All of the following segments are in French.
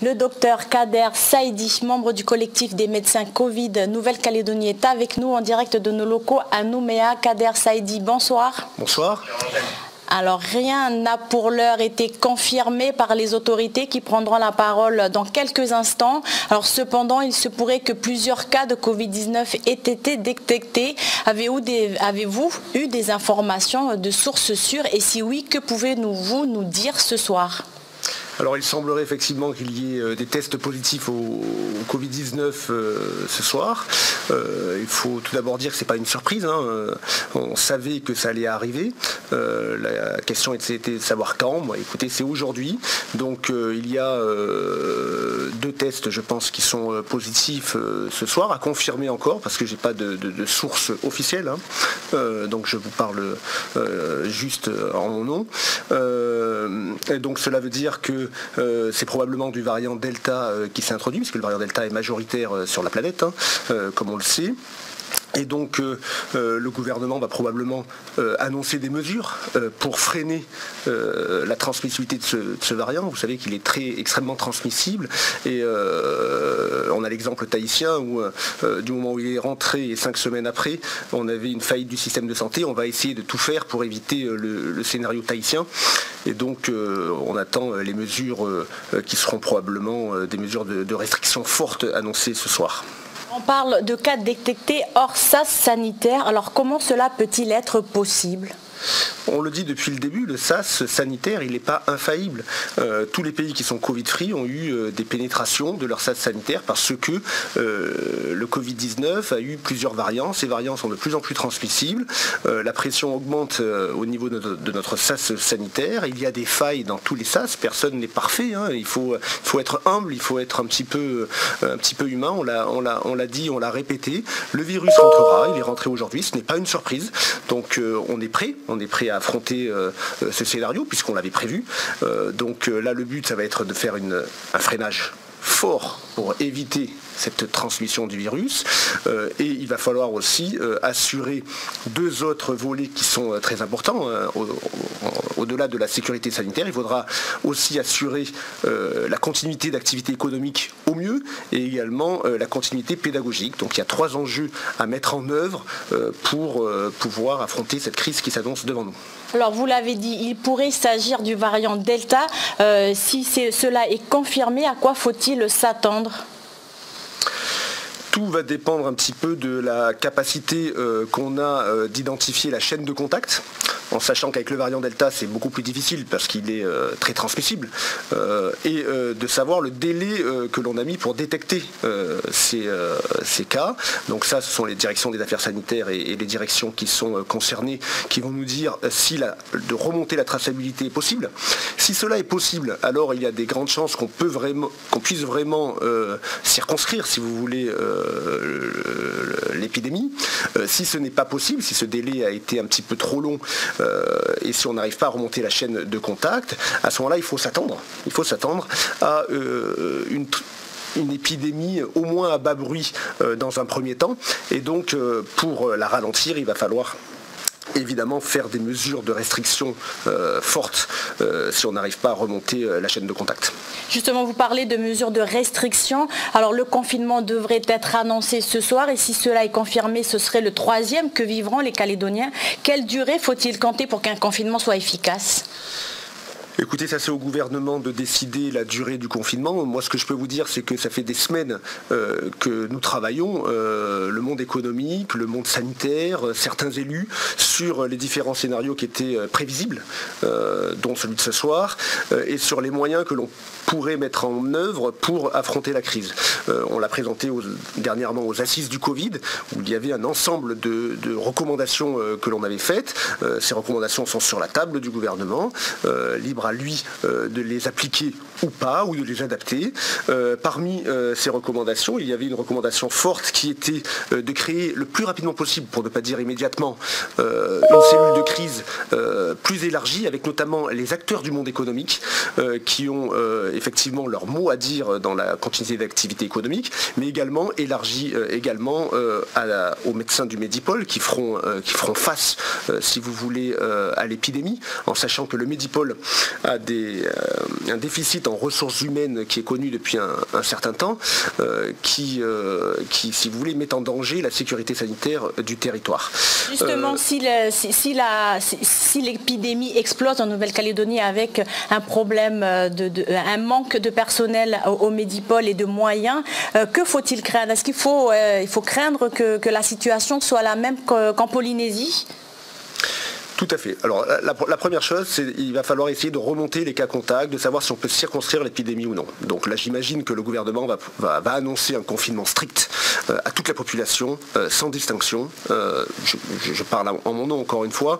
Le docteur Kader Saïdi, membre du collectif des médecins Covid Nouvelle-Calédonie, est avec nous en direct de nos locaux à Nouméa. Kader Saïdi, bonsoir. Bonsoir. Alors rien n'a pour l'heure été confirmé par les autorités qui prendront la parole dans quelques instants. Alors cependant, il se pourrait que plusieurs cas de Covid-19 aient été détectés. Avez-vous eu des informations de sources sûres et si oui, que pouvez-vous nous dire ce soir ? Alors il semblerait effectivement qu'il y ait des tests positifs au Covid-19 ce soir. Il faut tout d'abord dire que ce n'est pas une surprise. On savait que ça allait arriver. La question était de savoir quand. Écoutez, c'est aujourd'hui. Donc il y a 2 tests, je pense, qui sont positifs ce soir, à confirmer encore, parce que je n'ai pas de source officielle. Donc je vous parle juste en mon nom. Et donc cela veut dire que c'est probablement du variant Delta qui s'est introduit, puisque le variant Delta est majoritaire sur la planète, comme on le sait. Et donc le gouvernement va probablement annoncer des mesures pour freiner la transmissibilité de ce variant. Vous savez qu'il est extrêmement transmissible et on a l'exemple tahitien où du moment où il est rentré et 5 semaines après, on avait une faillite du système de santé. On va essayer de tout faire pour éviter le scénario tahitien. Et donc on attend les mesures qui seront probablement des mesures de restriction fortes annoncées ce soir. On parle de cas détectés hors sas sanitaire. Alors comment cela peut-il être possible ? On le dit depuis le début, le sas sanitaire, il n'est pas infaillible. Tous les pays qui sont Covid-free ont eu des pénétrations de leur sas sanitaire parce que le Covid-19 a eu plusieurs variants. Ces variants sont de plus en plus transmissibles. La pression augmente au niveau de notre sas sanitaire. Il y a des failles dans tous les sas. Personne n'est parfait. Il faut être humble, il faut être un petit peu humain. On l'a dit, on l'a répété. Le virus rentrera. Il est rentré aujourd'hui. Ce n'est pas une surprise. Donc on est prêt. On est prêt à affronter ce scénario puisqu'on l'avait prévu. Donc là, le but, ça va être de faire un freinage fort pour éviter cette transmission du virus et il va falloir aussi assurer 2 autres volets qui sont très importants au-delà de la sécurité sanitaire. Il faudra aussi assurer la continuité d'activité économique au mieux et également la continuité pédagogique. Donc il y a 3 enjeux à mettre en œuvre pour pouvoir affronter cette crise qui s'annonce devant nous. Alors vous l'avez dit, il pourrait s'agir du variant Delta. Si cela est confirmé, à quoi faut-il s'attendre ? Tout va dépendre un petit peu de la capacité qu'on a d'identifier la chaîne de contact, en sachant qu'avec le variant Delta, c'est beaucoup plus difficile parce qu'il est très transmissible, et de savoir le délai que l'on a mis pour détecter ces cas. Donc ça, ce sont les directions des affaires sanitaires et les directions qui sont concernées qui vont nous dire si de remonter la traçabilité est possible. Si cela est possible, alors il y a des grandes chances qu'on puisse vraiment circonscrire, si vous voulez, l'épidémie. Si ce n'est pas possible, si ce délai a été un petit peu trop long et si on n'arrive pas à remonter la chaîne de contact, à ce moment-là, il faut s'attendre à une épidémie au moins à bas bruit dans un premier temps. Et donc, pour la ralentir, il va falloir évidemment faire des mesures de restriction fortes si on n'arrive pas à remonter la chaîne de contact. Justement, vous parlez de mesures de restriction. Alors le confinement devrait être annoncé ce soir et si cela est confirmé, ce serait le 3e que vivront les Calédoniens. Quelle durée faut-il compter pour qu'un confinement soit efficace ? Écoutez, ça c'est au gouvernement de décider la durée du confinement. Moi, ce que je peux vous dire, c'est que ça fait des semaines que nous travaillons, le monde économique, le monde sanitaire, certains élus, sur les différents scénarios qui étaient prévisibles, dont celui de ce soir, et sur les moyens que l'on pourrait mettre en œuvre pour affronter la crise. On l'a présenté dernièrement aux assises du Covid, où il y avait un ensemble de recommandations que l'on avait faites. Ces recommandations sont sur la table du gouvernement, libre à lui de les appliquer ou pas, ou de les adapter. Parmi ces recommandations, il y avait une recommandation forte qui était de créer le plus rapidement possible, pour ne pas dire immédiatement, une cellule de crise plus élargie, avec notamment les acteurs du monde économique qui ont effectivement leur mot à dire dans la continuité d'activité économique, mais également élargie aux médecins du Medipol qui feront face, si vous voulez, à l'épidémie, en sachant que le Medipol un déficit en ressources humaines qui est connu depuis un certain temps, qui, si vous voulez, met en danger la sécurité sanitaire du territoire. Justement, si l'épidémie explose en Nouvelle-Calédonie avec un problème, un manque de personnel au Medipol et de moyens, que faut-il craindre? Est-ce qu'il faut craindre que la situation soit la même qu'en Polynésie? Tout à fait. Alors la première chose, c'est qu'il va falloir essayer de remonter les cas contacts, de savoir si on peut circonscrire l'épidémie ou non. Donc là, j'imagine que le gouvernement va annoncer un confinement strict à toute la population, sans distinction. Je parle en mon nom encore une fois,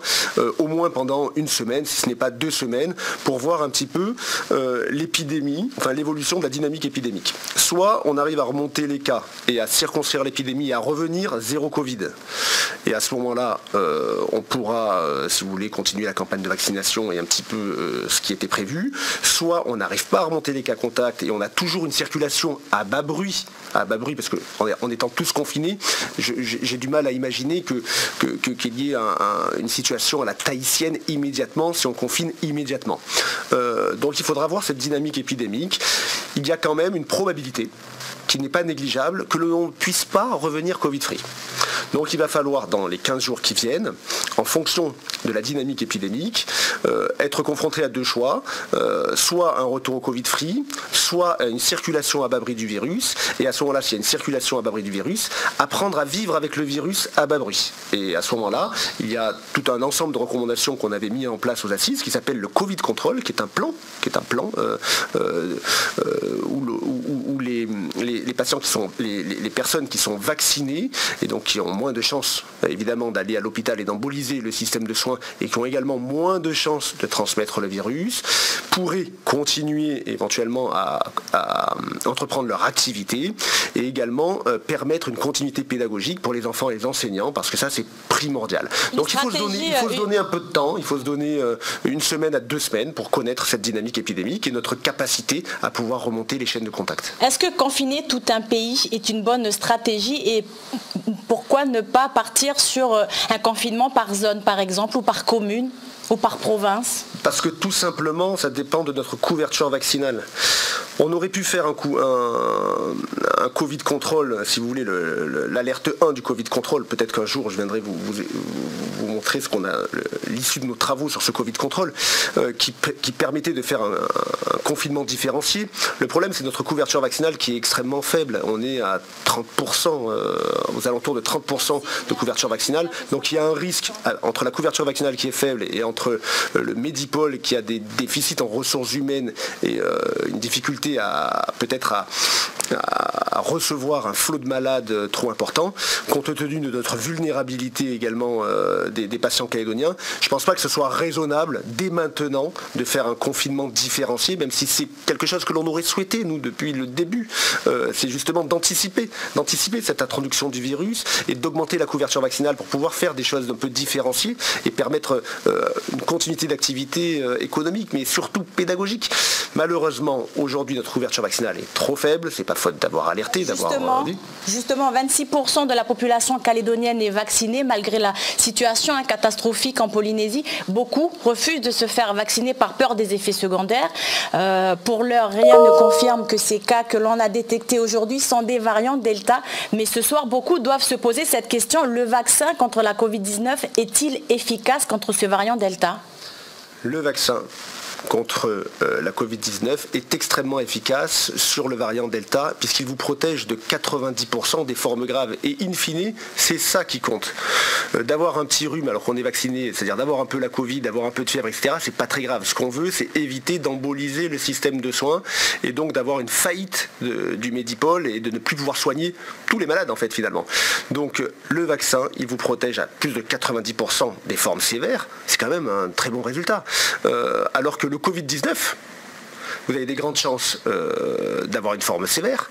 au moins pendant une semaine, si ce n'est pas 2 semaines, pour voir un petit peu l'épidémie, enfin l'évolution de la dynamique épidémique. Soit on arrive à remonter les cas et à circonscrire l'épidémie et à revenir zéro Covid. Et à ce moment-là, on pourra, si vous voulez, continuer la campagne de vaccination et un petit peu ce qui était prévu. Soit on n'arrive pas à remonter les cas contacts et on a toujours une circulation à bas bruit, parce qu'en étant tous confinés, j'ai du mal à imaginer qu'il y ait une situation à la tahitienne immédiatement si on confine immédiatement. Donc il faudra voir cette dynamique épidémique. Il y a quand même une probabilité qui n'est pas négligeable, que l'on ne puisse pas revenir Covid-free. Donc il va falloir, dans les 15 jours qui viennent, en fonction de la dynamique épidémique, être confronté à 2 choix, soit un retour au Covid-free, soit une circulation à bas bruit du virus, et à ce moment-là, s'il y a une circulation à bas bruit du virus, apprendre à vivre avec le virus à bas bruit. Et à ce moment-là, il y a tout un ensemble de recommandations qu'on avait mis en place aux assises, qui s'appelle le Covid Control, qui est un plan où les patients qui sont les personnes qui sont vaccinées et donc qui ont moins de chances évidemment d'aller à l'hôpital et d'emboliser le système de soins et qui ont également moins de chances de transmettre le virus pourraient continuer éventuellement à entreprendre leur activité et également permettre une continuité pédagogique pour les enfants et les enseignants parce que ça c'est primordial. Donc il faut se donner un peu de temps, il faut se donner 1 semaine à 2 semaines pour connaître cette dynamique épidémique et notre capacité à pouvoir remonter les chaînes de contact. Est-ce que confiner tout un pays est une bonne stratégie et pourquoi ne pas partir sur un confinement par zone par exemple ou par commune ou par province? Parce que tout simplement ça dépend de notre couverture vaccinale. On aurait pu faire un Covid control, si vous voulez, l'alerte 1 du Covid control. Peut-être qu'un jour je viendrai vous montrer ce qu'on a, l'issue de nos travaux sur ce Covid control, qui permettait de faire un confinement différencié. Le problème, c'est notre couverture vaccinale qui est extrêmement faible. On est à 30%, aux alentours de 30% de couverture vaccinale. Donc il y a un risque entre la couverture vaccinale qui est faible et entre le Medipol qui a des déficits en ressources humaines et une difficulté à recevoir un flot de malades trop important, compte tenu de notre vulnérabilité également des patients calédoniens. Je ne pense pas que ce soit raisonnable dès maintenant de faire un confinement différencié, même si c'est quelque chose que l'on aurait souhaité, nous, depuis le début. C'est justement d'anticiper cette introduction du virus et d'augmenter la couverture vaccinale pour pouvoir faire des choses un peu différenciées et permettre une continuité d'activité économique, mais surtout pédagogique. Malheureusement, aujourd'hui, notre couverture vaccinale est trop faible. C'est pas faute d'avoir alerté, d'avoir dit. Justement, 26% de la population calédonienne est vaccinée malgré la situation catastrophique en Polynésie. Beaucoup refusent de se faire vacciner par peur des effets secondaires. Pour l'heure, rien ne confirme que ces cas que l'on a détectés aujourd'hui sont des variants Delta. Mais ce soir, beaucoup doivent se poser cette question. Le vaccin contre la Covid-19 est-il efficace contre ce variant Delta? Le vaccin contre la Covid-19 est extrêmement efficace sur le variant Delta puisqu'il vous protège de 90% des formes graves et in fine, c'est ça qui compte. D'avoir un petit rhume alors qu'on est vacciné, c'est-à-dire d'avoir un peu la Covid, d'avoir un peu de fièvre, etc., c'est pas très grave. Ce qu'on veut, c'est éviter d'emboliser le système de soins et donc d'avoir une faillite du Medipol et de ne plus pouvoir soigner tous les malades en fait finalement. Donc le vaccin, il vous protège à plus de 90% des formes sévères, c'est quand même un très bon résultat. Alors que le Covid-19, vous avez des grandes chances d'avoir une forme sévère,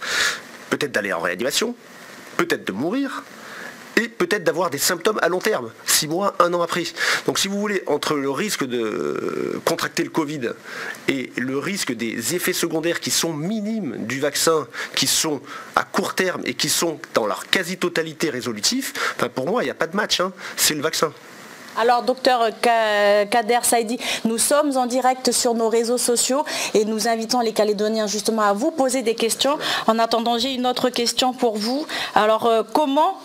peut-être d'aller en réanimation, peut-être de mourir, et peut-être d'avoir des symptômes à long terme, 6 mois, 1 an après. Donc si vous voulez, entre le risque de contracter le Covid et le risque des effets secondaires qui sont minimes du vaccin, qui sont à court terme et qui sont dans leur quasi-totalité résolutifs, pour moi, il n'y a pas de match, c'est le vaccin. Alors, docteur Kader Saïdi, nous sommes en direct sur nos réseaux sociaux et nous invitons les Calédoniens justement à vous poser des questions. En attendant, j'ai une autre question pour vous. Alors, comment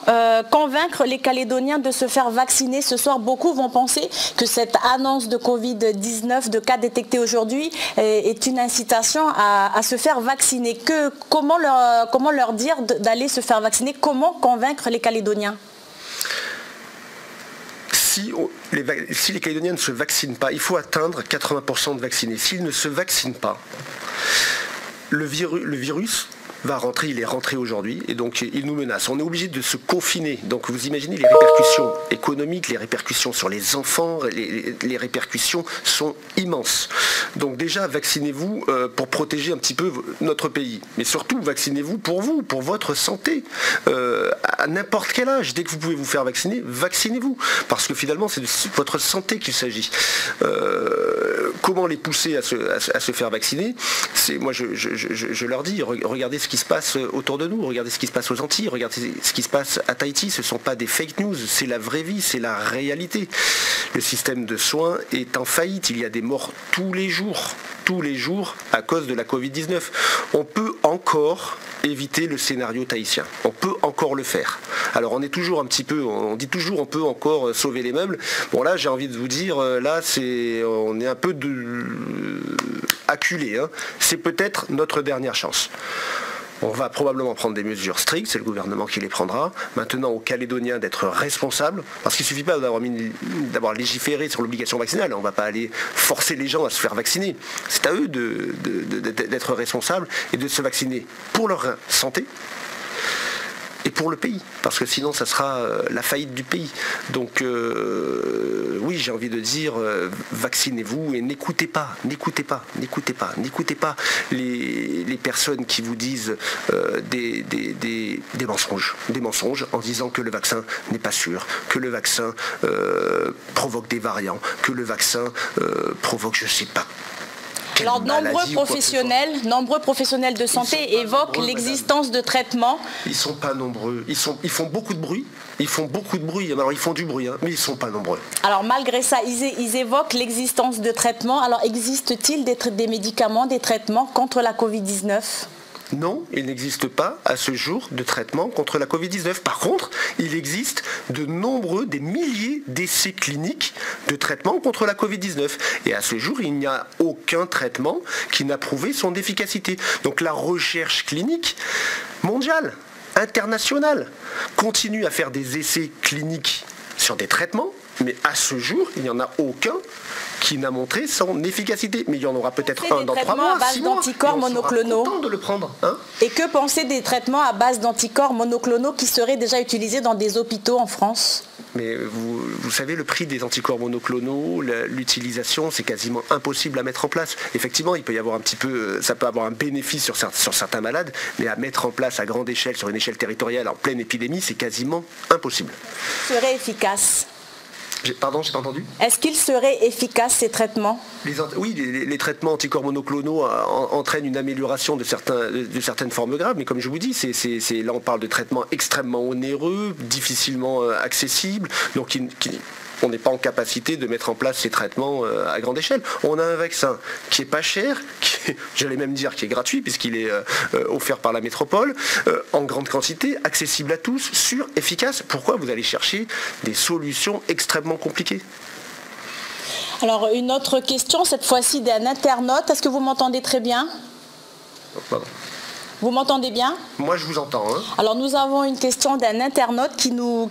convaincre les Calédoniens de se faire vacciner ce soir? Beaucoup vont penser que cette annonce de Covid-19, de cas détectés aujourd'hui, est une incitation à se faire vacciner. Comment leur dire d'aller se faire vacciner? Comment convaincre les Calédoniens? Si les Calédoniens ne se vaccinent pas, il faut atteindre 80% de vaccinés. S'ils ne se vaccinent pas, le virus va rentrer, il est rentré aujourd'hui et donc il nous menace. On est obligé de se confiner. Donc vous imaginez les répercussions économiques, les répercussions sur les enfants, les répercussions sont immenses. Donc déjà vaccinez-vous pour protéger un petit peu notre pays. Mais surtout vaccinez-vous, pour votre santé. À n'importe quel âge, dès que vous pouvez vous faire vacciner, vaccinez-vous. Parce que finalement c'est de votre santé qu'il s'agit. Comment les pousser à se faire vacciner? Moi je leur dis, regardez ce qui se passe autour de nous, regardez ce qui se passe aux Antilles, regardez ce qui se passe à Tahiti, ce ne sont pas des fake news, c'est la vraie vie, c'est la réalité. Le système de soins est en faillite, il y a des morts tous les jours à cause de la Covid-19. On peut encore éviter le scénario tahitien, on peut encore le faire. Alors on dit toujours on peut encore sauver les meubles. Bon là j'ai envie de vous dire, on est un peu acculé, hein. C'est peut-être notre dernière chance. On va probablement prendre des mesures strictes, c'est le gouvernement qui les prendra. Maintenant, aux Calédoniens d'être responsables, parce qu'il ne suffit pas d'avoir légiféré sur l'obligation vaccinale. On ne va pas aller forcer les gens à se faire vacciner. C'est à eux d'être responsables et de se vacciner pour leur santé et pour le pays, parce que sinon ça sera la faillite du pays. Donc oui, j'ai envie de dire, vaccinez-vous et n'écoutez pas les personnes qui vous disent des mensonges en disant que le vaccin n'est pas sûr, que le vaccin provoque des variants, que le vaccin provoque je sais pas. Alors, nombreux professionnels de santé évoquent l'existence de traitements. Ils ne sont pas nombreux. Ils font beaucoup de bruit. Alors, ils font du bruit, hein, mais ils ne sont pas nombreux. Alors, malgré ça, ils évoquent l'existence de traitements. Alors, existe-t-il des médicaments, des traitements contre la Covid-19 ? Non, il n'existe pas à ce jour de traitement contre la Covid-19. Par contre, il existe des milliers d'essais cliniques de traitement contre la Covid-19. Et à ce jour, il n'y a aucun traitement qui n'a prouvé son efficacité. Donc la recherche clinique mondiale, internationale, continue à faire des essais cliniques sur des traitements, mais à ce jour, il n'y en a aucun qui n'a montré son efficacité. Mais il y en aura peut-être un dans 3 mois, 6 mois. D'anticorps monoclonaux. De le prendre, hein. Et que penser des traitements à base d'anticorps monoclonaux qui seraient déjà utilisés dans des hôpitaux en France ? Mais vous savez, le prix des anticorps monoclonaux, l'utilisation, c'est quasiment impossible à mettre en place. Effectivement, il peut y avoir ça peut avoir un bénéfice sur certains malades, mais à mettre en place à grande échelle, sur une échelle territoriale, en pleine épidémie, c'est quasiment impossible. Serait efficace. Pardon, j'ai pas entendu. Est-ce qu'ils seraient efficaces, ces traitements ? Oui, les traitements anticorps monoclonaux entraînent une amélioration de certaines formes graves, mais comme je vous dis, là on parle de traitements extrêmement onéreux, difficilement accessibles, donc on n'est pas en capacité de mettre en place ces traitements à grande échelle. On a un vaccin qui est pas cher, j'allais même dire qui est gratuit puisqu'il est offert par la métropole, en grande quantité, accessible à tous, sûr, efficace. Pourquoi vous allez chercher des solutions extrêmement compliquées ? Alors une autre question, cette fois-ci d'un internaute. Est-ce que vous m'entendez très bien ? Pardon. Vous m'entendez bien ? Moi, je vous entends. Hein. Alors, nous avons une question d'un internaute qui nous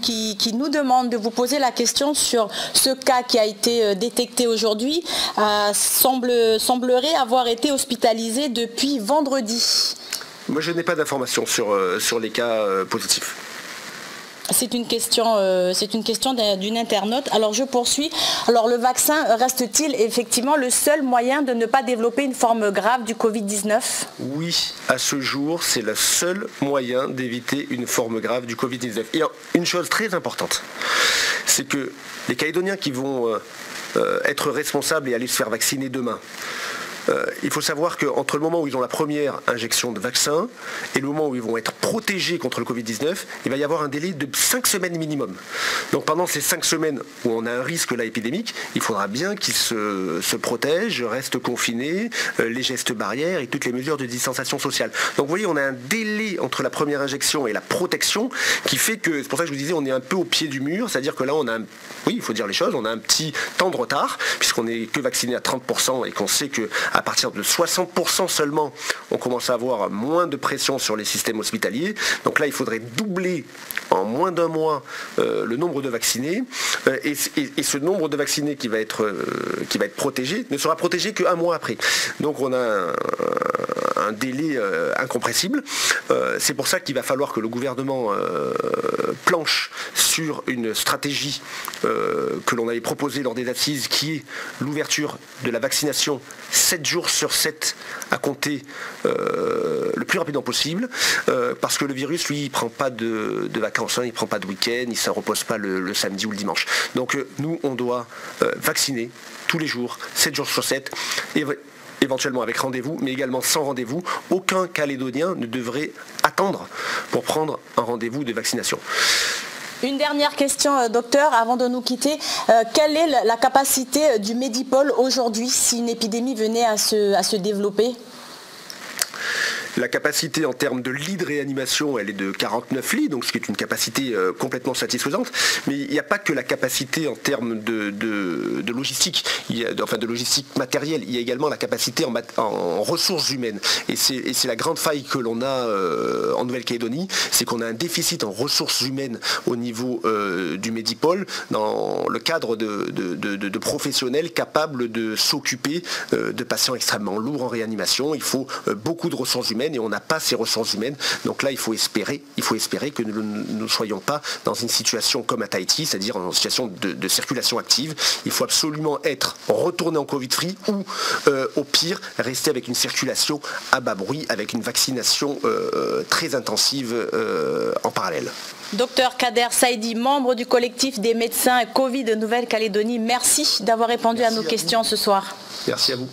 demande de vous poser la question sur ce cas qui a été détecté aujourd'hui. Semblerait avoir été hospitalisé depuis vendredi. Moi, je n'ai pas d'informations sur les cas positifs. C'est une question d'une internaute. Alors je poursuis. Alors le vaccin reste-t-il effectivement le seul moyen de ne pas développer une forme grave du Covid-19 ? Oui, à ce jour, c'est le seul moyen d'éviter une forme grave du Covid-19. Et une chose très importante, c'est que les Calédoniens qui vont être responsables et aller se faire vacciner demain, Il faut savoir qu'entre le moment où ils ont la première injection de vaccin et le moment où ils vont être protégés contre le Covid-19, il va y avoir un délai de 5 semaines minimum. Donc pendant ces 5 semaines où on a un risque là épidémique, il faudra bien qu'ils se protègent, restent confinés, les gestes barrières et toutes les mesures de distanciation sociale. Donc vous voyez, on a un délai entre la première injection et la protection qui fait que, c'est pour ça que je vous disais, on est un peu au pied du mur, c'est-à-dire que là on a, oui, il faut dire les choses, on a un petit temps de retard puisqu'on n'est que vacciné à 30% et qu'on sait qu'à partir de 60% seulement, on commence à avoir moins de pression sur les systèmes hospitaliers. Donc là, il faudrait doubler en moins d'un mois le nombre de vaccinés. Et ce nombre de vaccinés qui va être protégé ne sera protégé qu'un mois après. Donc on a un délai incompressible. C'est pour ça qu'il va falloir que le gouvernement planche sur une stratégie que l'on avait proposée lors des assises, qui est l'ouverture de la vaccination 7 jours sur 7 à compter le plus rapidement possible, parce que le virus, lui, il ne prend pas de vacances, hein, il ne prend pas de week-end, il ne se repose pas le samedi ou le dimanche. Donc nous, on doit vacciner tous les jours, 7 jours sur 7, et éventuellement avec rendez-vous, mais également sans rendez-vous. Aucun Calédonien ne devrait attendre pour prendre un rendez-vous de vaccination. Une dernière question, docteur, avant de nous quitter. Quelle est la capacité du Medipôle aujourd'hui si une épidémie venait à se développer ? La capacité en termes de lits de réanimation, elle est de 49 lits, donc ce qui est une capacité complètement satisfaisante. Mais il n'y a pas que la capacité en termes de logistique, enfin de logistique matérielle, il y a également la capacité en ressources humaines. Et c'est la grande faille que l'on a en Nouvelle-Calédonie, c'est qu'on a un déficit en ressources humaines au niveau du Medipôle, dans le cadre de professionnels capables de s'occuper de patients extrêmement lourds en réanimation. Il faut beaucoup de ressources humaines, et on n'a pas ces ressources humaines. Donc là, il faut espérer que nous ne soyons pas dans une situation comme à Tahiti, c'est-à-dire en situation de circulation active. Il faut absolument être retourné en Covid-free ou, au pire, rester avec une circulation à bas bruit, avec une vaccination très intensive en parallèle. Docteur Kader Saïdi, membre du collectif des médecins Covid de Nouvelle-Calédonie, merci d'avoir répondu à nos questions ce soir. Merci à vous.